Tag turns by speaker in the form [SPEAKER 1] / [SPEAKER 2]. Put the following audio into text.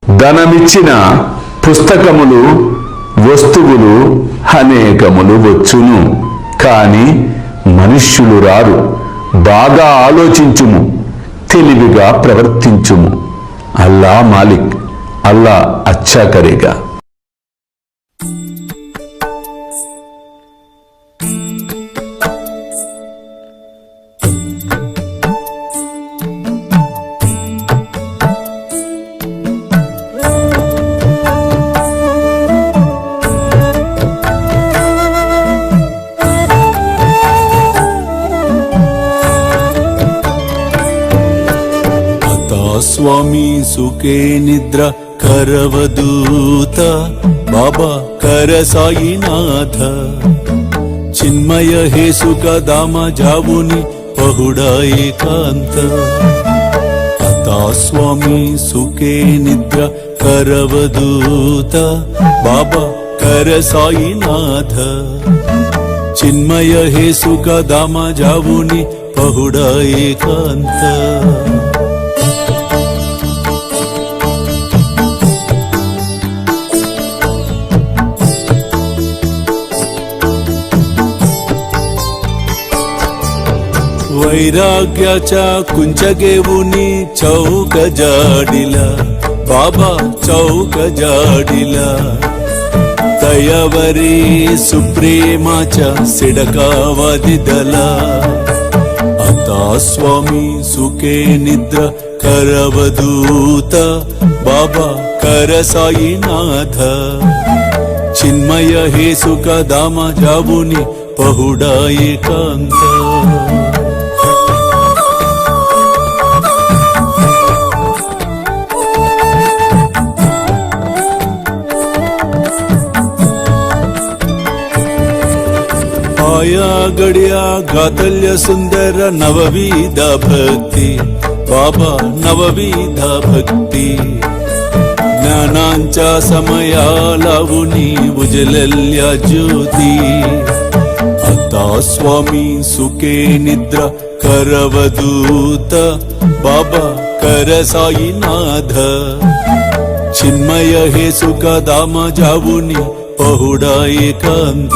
[SPEAKER 1] ధనమిచ్చిన పుస్తకములు వస్తువులు అనేకములు వచ్చును, కాని మనుష్యులు రారు. బాగా ఆలోచించుము, తెలివిగా ప్రవర్తించుము. అల్లా మాలిక్, అల్లా అచ్చా కరేగా.
[SPEAKER 2] స్వామి సుఖే నిద్ర కరవదూత బాబా కర సాయినాథ చిన్మయ హే సుఖ దామ జావుని పహుడా ఏకాంత అతా స్వామి సుఖే నిద్ర కరవదూత బాబా కర సాయినాథ చిన్మయ హే సుఖ దామ జావుని పహుడా ఏకాంత वैराग्याच्या कुंचगेवुनी चौक जाडिला बाबा चौक जाडिला दयावरी सुप्रेमाच्या सिडकावादिदला आता स्वामी सुखे निद्र करवदूत बाबा कर साईनाथ चिन्मय हे सुख दामा जावुनी पहुडा एकांत आया गड्या गातल्य सुंदर नवविध भक्ती बाबा नवविध भक्ती ज्ञानांच्या समयाला उनी उजलल्या ज्योती आता स्वामी सुखे निद्रा करवदूत बाबा कर साईनाथ चिन्मय हे सुख दाम जावुनी पहुडा एकांत